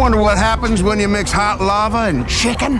wonder what happens when you mix hot lava and chicken?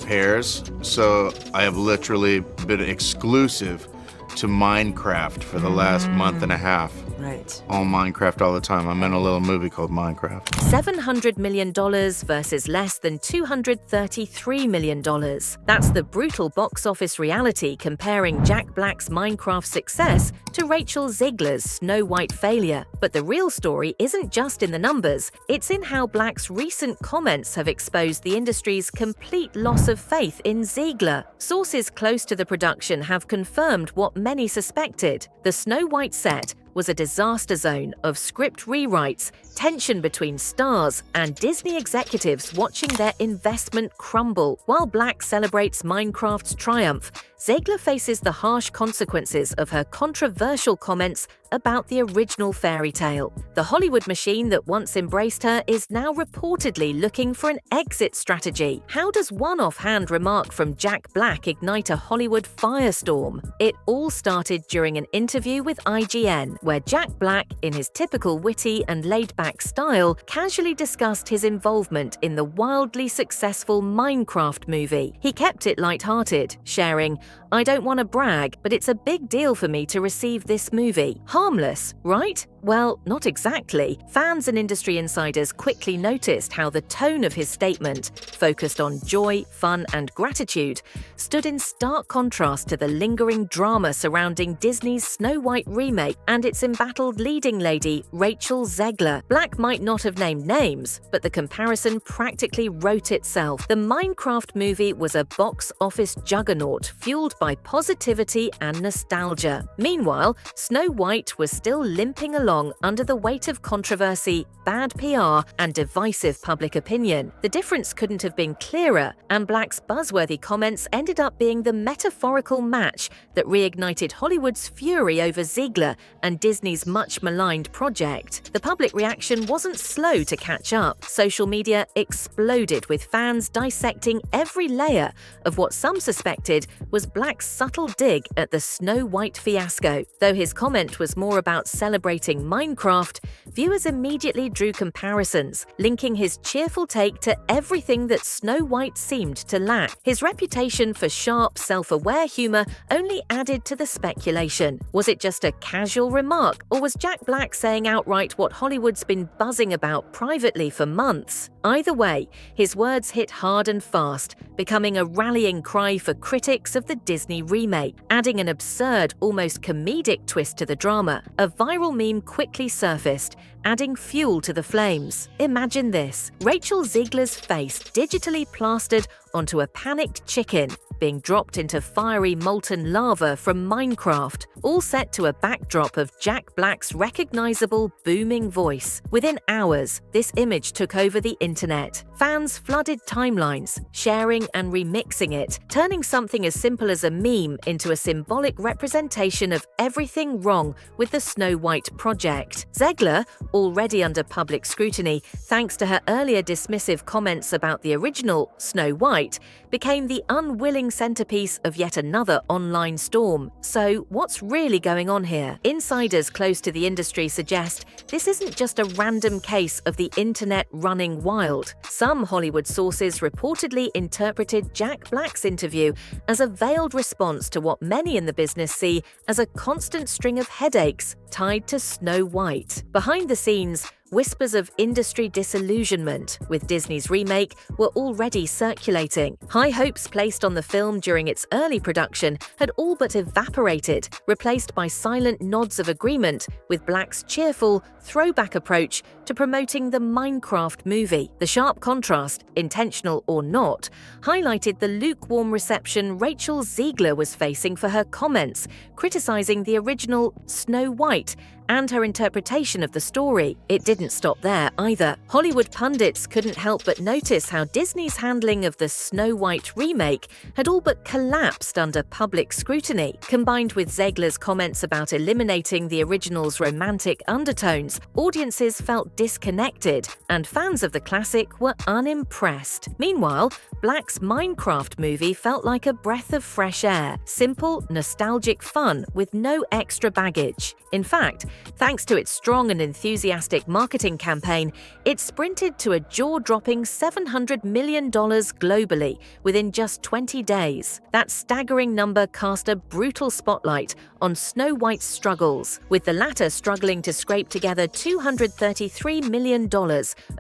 Pairs, so I have literally been exclusive to Minecraft for the last month and a half. Right. All Minecraft all the time. I'm in a little movie called Minecraft. $700 million versus less than $233 million. That's the brutal box office reality comparing Jack Black's Minecraft success to Rachel Zegler's Snow White failure. But the real story isn't just in the numbers, it's in how Black's recent comments have exposed the industry's complete loss of faith in Zegler. Sources close to the production have confirmed what many suspected. The Snow White set was a disaster zone of script rewrites, tension between stars, and Disney executives watching their investment crumble. While Black celebrates Minecraft's triumph, Zegler faces the harsh consequences of her controversial comments about the original fairy tale. The Hollywood machine that once embraced her is now reportedly looking for an exit strategy. How does one offhand remark from Jack Black ignite a Hollywood firestorm? It all started during an interview with IGN, where Jack Black, in his typical witty and laid-back style, casually discussed his involvement in the wildly successful Minecraft movie. He kept it lighthearted, sharing, "I don't want to brag, but it's a big deal for me to receive this movie. Harmless, right?" Well, not exactly. Fans and industry insiders quickly noticed how the tone of his statement, focused on joy, fun, and gratitude, stood in stark contrast to the lingering drama surrounding Disney's Snow White remake and its embattled leading lady, Rachel Zegler. Black might not have named names, but the comparison practically wrote itself. The Minecraft movie was a box office juggernaut fueled by positivity and nostalgia. Meanwhile, Snow White was still limping along under the weight of controversy, bad PR, and divisive public opinion. The difference couldn't have been clearer, and Black's buzzworthy comments ended up being the metaphorical match that reignited Hollywood's fury over Zegler and Disney's much-maligned project. The public reaction wasn't slow to catch up. Social media exploded with fans dissecting every layer of what some suspected was Black's subtle dig at the Snow White fiasco. Though his comment was more about celebrating Minecraft, viewers immediately drew comparisons, linking his cheerful take to everything that Snow White seemed to lack. His reputation for sharp, self-aware humor only added to the speculation. Was it just a casual remark, or was Jack Black saying outright what Hollywood's been buzzing about privately for months? Either way, his words hit hard and fast, becoming a rallying cry for critics of the Disney remake. Adding an absurd, almost comedic twist to the drama, a viral meme quickly surfaced, adding fuel to the flames. Imagine this: Rachel Zegler's face digitally plastered onto a panicked chicken, being dropped into fiery molten lava from Minecraft, all set to a backdrop of Jack Black's recognizable booming voice. Within hours, this image took over the internet. Fans flooded timelines, sharing and remixing it, turning something as simple as a meme into a symbolic representation of everything wrong with the Snow White project. Zegler, already under public scrutiny thanks to her earlier dismissive comments about the original Snow White, became the unwilling centerpiece of yet another online storm. So what's really going on here? Insiders close to the industry suggest this isn't just a random case of the internet running wild. Some Hollywood sources reportedly interpreted Jack Black's interview as a veiled response to what many in the business see as a constant string of headaches tied to Snow White. Behind the scenes, whispers of industry disillusionment with Disney's remake were already circulating. High hopes placed on the film during its early production had all but evaporated, replaced by silent nods of agreement with Black's cheerful, throwback approach to promoting the Minecraft movie. The sharp contrast, intentional or not, highlighted the lukewarm reception Rachel Zegler was facing for her comments, criticizing the original Snow White and her interpretation of the story. It didn't stop there either. Hollywood pundits couldn't help but notice how Disney's handling of the Snow White remake had all but collapsed under public scrutiny. Combined with Zegler's comments about eliminating the original's romantic undertones, audiences felt disconnected, and fans of the classic were unimpressed. Meanwhile, Black's Minecraft movie felt like a breath of fresh air, simple, nostalgic fun with no extra baggage. In fact, thanks to its strong and enthusiastic marketing campaign, it sprinted to a jaw-dropping $700 million globally within just 20 days. That staggering number cast a brutal spotlight on Snow White's struggles, with the latter struggling to scrape together $233 million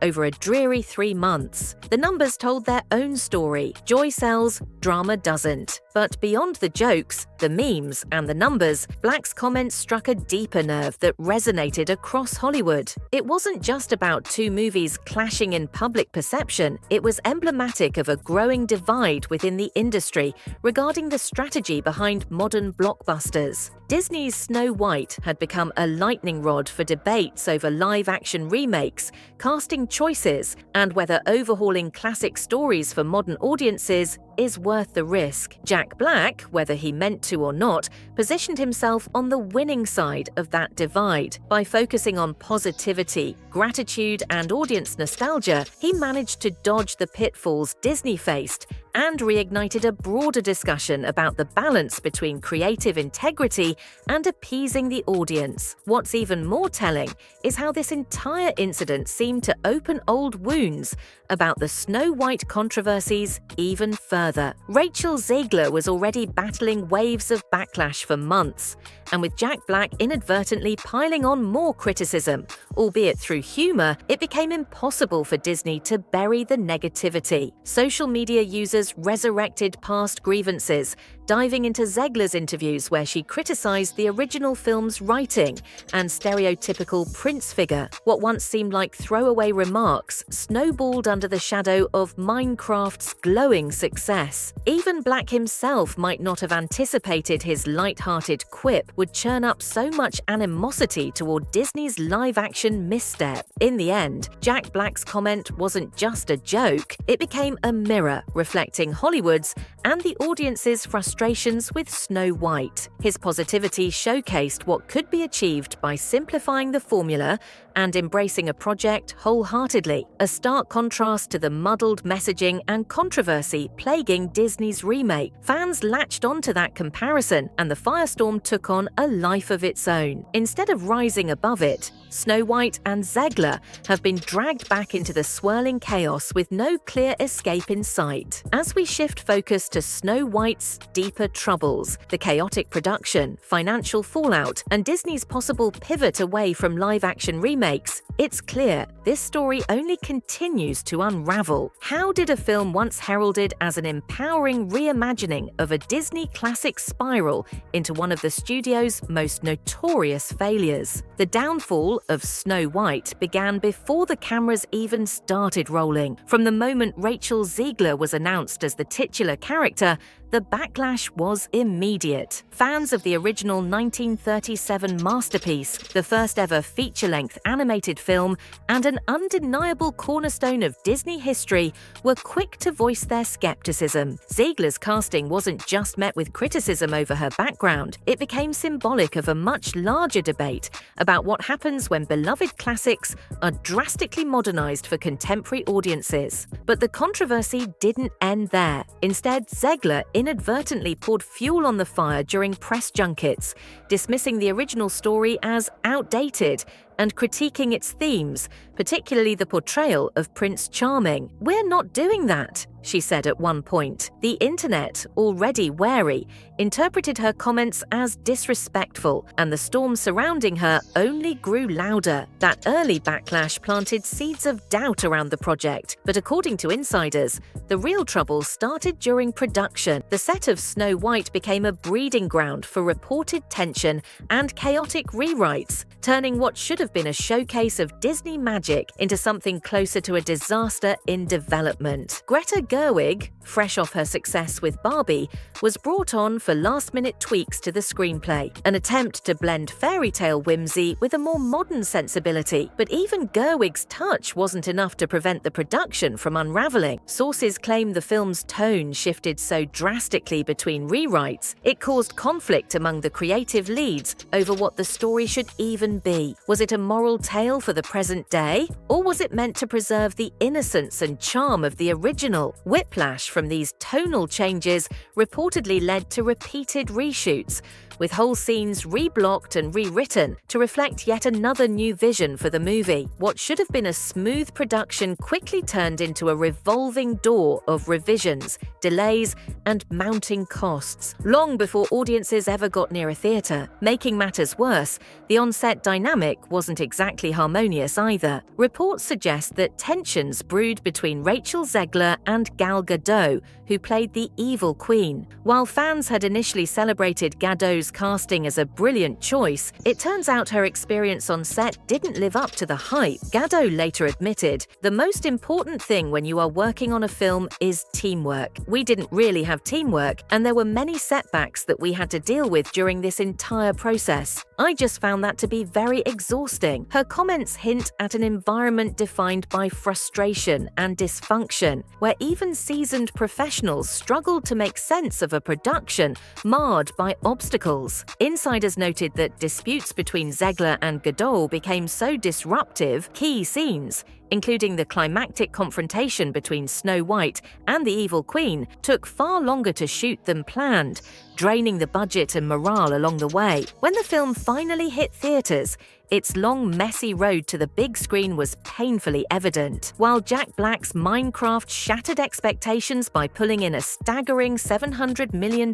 over a dreary 3 months. The numbers told their own story. Joy sells, drama doesn't. But beyond the jokes, the memes, and the numbers, Black's comments struck a deeper nerve that resonated across Hollywood. It wasn't just about two movies clashing in public perception, it was emblematic of a growing divide within the industry regarding the strategy behind modern blockbusters. Disney's Snow White had become a lightning rod for debates over live-action remakes, casting choices, and whether overhauling classic stories for modern audiences is worth the risk. Jack Black, whether he meant to or not, positioned himself on the winning side of that divide. By focusing on positivity, gratitude, and audience nostalgia, he managed to dodge the pitfalls Disney faced and reignited a broader discussion about the balance between creative integrity and appeasing the audience. What's even more telling is how this entire incident seemed to open old wounds about the Snow White controversies even further. Rachel Zegler was already battling waves of backlash for months, and with Jack Black inadvertently piling on more criticism, albeit through humor, it became impossible for Disney to bury the negativity. Social media users resurrected past grievances, diving into Zegler's interviews where she criticized the original film's writing and stereotypical prince figure. What once seemed like throwaway remarks snowballed under the shadow of Minecraft's glowing success. Even Black himself might not have anticipated his light-hearted quip would churn up so much animosity toward Disney's live-action misstep. In the end, Jack Black's comment wasn't just a joke, it became a mirror reflecting Hollywood's and the audience's frustrations with Snow White. His positivity showcased what could be achieved by simplifying the formula and embracing a project wholeheartedly, a stark contrast to the muddled messaging and controversy plaguing Disney's remake. Fans latched onto that comparison, and the firestorm took on a life of its own. Instead of rising above it, Snow White and Zegler have been dragged back into the swirling chaos with no clear escape in sight. As we shift focus to Snow White's deeper troubles, the chaotic production, financial fallout, and Disney's possible pivot away from live-action remakes, it's clear this story only continues to unravel. How did a film once heralded as an empowering reimagining of a Disney classic spiral into one of the studio's most notorious failures? The downfall of Snow White began before the cameras even started rolling. From the moment Rachel Zegler was announced as the titular character, the backlash was immediate. Fans of the original 1937 masterpiece, the first ever feature-length animated film, and an undeniable cornerstone of Disney history, were quick to voice their skepticism. Zegler's casting wasn't just met with criticism over her background, it became symbolic of a much larger debate about what happens when beloved classics are drastically modernized for contemporary audiences. But the controversy didn't end there. Instead, Zegler inadvertently poured fuel on the fire during press junkets, dismissing the original story as outdated and critiquing its themes, particularly the portrayal of Prince Charming. "We're not doing that," she said at one point. The internet, already wary, interpreted her comments as disrespectful, and the storm surrounding her only grew louder. That early backlash planted seeds of doubt around the project, but according to insiders, the real trouble started during production. The set of Snow White became a breeding ground for reported tension and chaotic rewrites, turning what should have been a showcase of Disney magic magic into something closer to a disaster in development. Greta Gerwig, fresh off her success with Barbie, was brought on for last-minute tweaks to the screenplay, an attempt to blend fairy tale whimsy with a more modern sensibility. But even Gerwig's touch wasn't enough to prevent the production from unraveling. Sources claim the film's tone shifted so drastically between rewrites, it caused conflict among the creative leads over what the story should even be. Was it a moral tale for the present day? Or was it meant to preserve the innocence and charm of the original? Whiplash from these tonal changes reportedly led to repeated reshoots, with whole scenes reblocked and rewritten to reflect yet another new vision for the movie. What should have been a smooth production quickly turned into a revolving door of revisions, delays, and mounting costs, long before audiences ever got near a theatre. Making matters worse, the on-set dynamic wasn't exactly harmonious either. Reports suggest that tensions brewed between Rachel Zegler and Gal Gadot, who played the evil queen. While fans had initially celebrated Gadot's casting as a brilliant choice, it turns out her experience on set didn't live up to the hype. Gadot later admitted, "The most important thing when you are working on a film is teamwork. We didn't really have teamwork, and there were many setbacks that we had to deal with during this entire process. I just found that to be very exhausting." Her comments hint at an environment defined by frustration and dysfunction, where even seasoned professionals struggled to make sense of a production marred by obstacles. Insiders noted that disputes between Zegler and Gadot became so disruptive, key scenes, including the climactic confrontation between Snow White and the evil queen, took far longer to shoot than planned, draining the budget and morale along the way. When the film finally hit theaters, its long, messy road to the big screen was painfully evident. While Jack Black's Minecraft shattered expectations by pulling in a staggering $700 million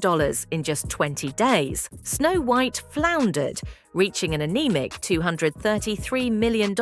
in just 20 days, Snow White floundered, reaching an anemic $233 million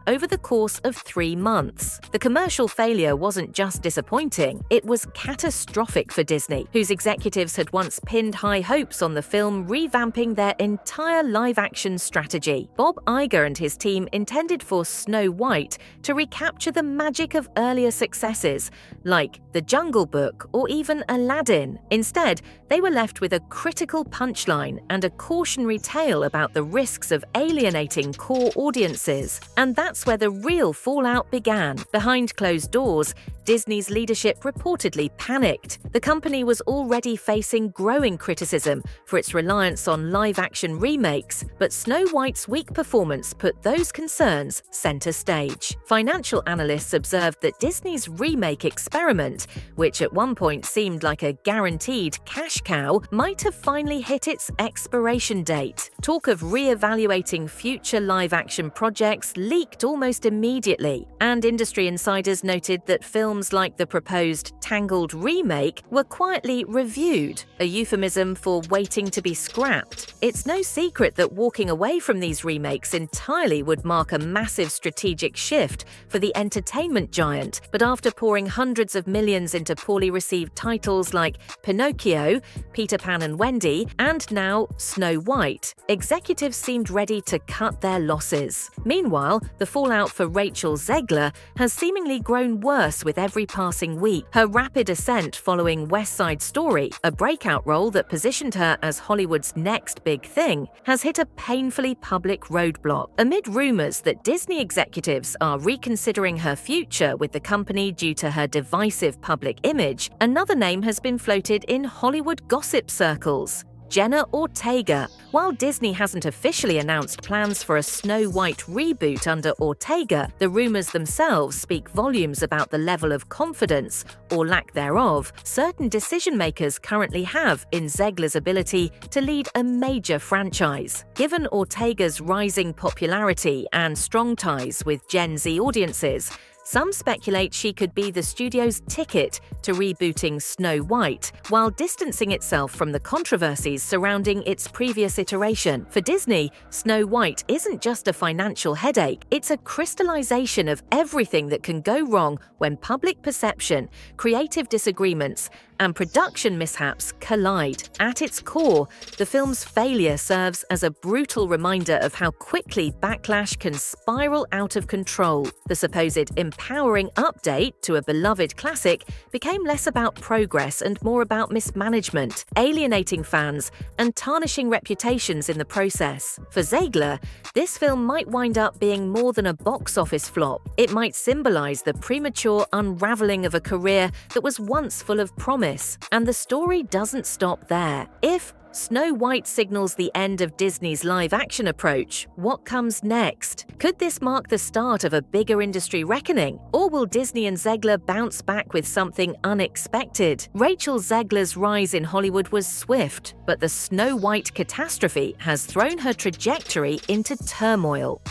over the course of 3 months. The commercial failure wasn't just disappointing, it was catastrophic for Disney, whose executives had once pinned high hopes on the film revamping their entire live-action strategy. Bob Iger and his team intended for Snow White to recapture the magic of earlier successes, like The Jungle Book or even Aladdin. Instead, they were left with a critical punchline and a cautionary tale about the risks of alienating core audiences. And that's where the real fallout began. Behind closed doors, Disney's leadership reportedly panicked. The company was already facing growing criticism for its reliance on live-action remakes, but Snow White's weak performance put those concerns center stage. Financial analysts observed that Disney's remake experiment, which at one point seemed like a guaranteed cash cow, might have finally hit its expiration date. Talk of re-evaluating future live-action projects leaked almost immediately, and industry insiders noted that films like the proposed Tangled remake were quietly reviewed, a euphemism for waiting to be scrapped. It's no secret that walking away from these remakes entirely would mark a massive strategic shift for the entertainment giant, but after pouring hundreds of millions into poorly received titles like Pinocchio, Peter Pan and Wendy, and now Snow White, executives seemed ready to cut their losses. Meanwhile, the fallout for Rachel Zegler has seemingly grown worse with every passing week. Her rapid ascent following West Side Story, a breakout role that positioned her as Hollywood's next big thing, has hit a painfully public roadblock. Amid rumors that Disney executives are reconsidering her future with the company due to her divisive public image, another name has been floated in Hollywood gossip circles: Jenna Ortega. While Disney hasn't officially announced plans for a Snow White reboot under Ortega, the rumors themselves speak volumes about the level of confidence, or lack thereof, certain decision-makers currently have in Zegler's ability to lead a major franchise. Given Ortega's rising popularity and strong ties with Gen Z audiences, some speculate she could be the studio's ticket to rebooting Snow White, while distancing itself from the controversies surrounding its previous iteration. For Disney, Snow White isn't just a financial headache, it's a crystallization of everything that can go wrong when public perception, creative disagreements, and production mishaps collide. At its core, the film's failure serves as a brutal reminder of how quickly backlash can spiral out of control. The supposed empowering update to a beloved classic became less about progress and more about mismanagement, alienating fans and tarnishing reputations in the process. For Zegler, this film might wind up being more than a box office flop. It might symbolize the premature unraveling of a career that was once full of promise. And the story doesn't stop there. If Snow White signals the end of Disney's live-action approach, what comes next? Could this mark the start of a bigger industry reckoning? Or will Disney and Zegler bounce back with something unexpected? Rachel Zegler's rise in Hollywood was swift, but the Snow White catastrophe has thrown her trajectory into turmoil.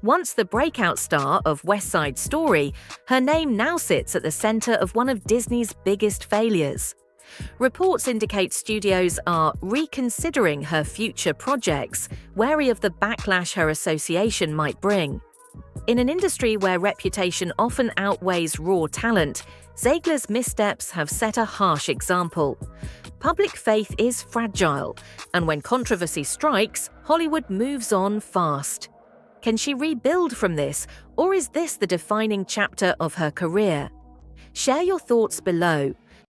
Once the breakout star of West Side Story, her name now sits at the center of one of Disney's biggest failures. Reports indicate studios are reconsidering her future projects, wary of the backlash her association might bring. In an industry where reputation often outweighs raw talent, Zegler's missteps have set a harsh example. Public faith is fragile, and when controversy strikes, Hollywood moves on fast. Can she rebuild from this, or is this the defining chapter of her career? Share your thoughts below.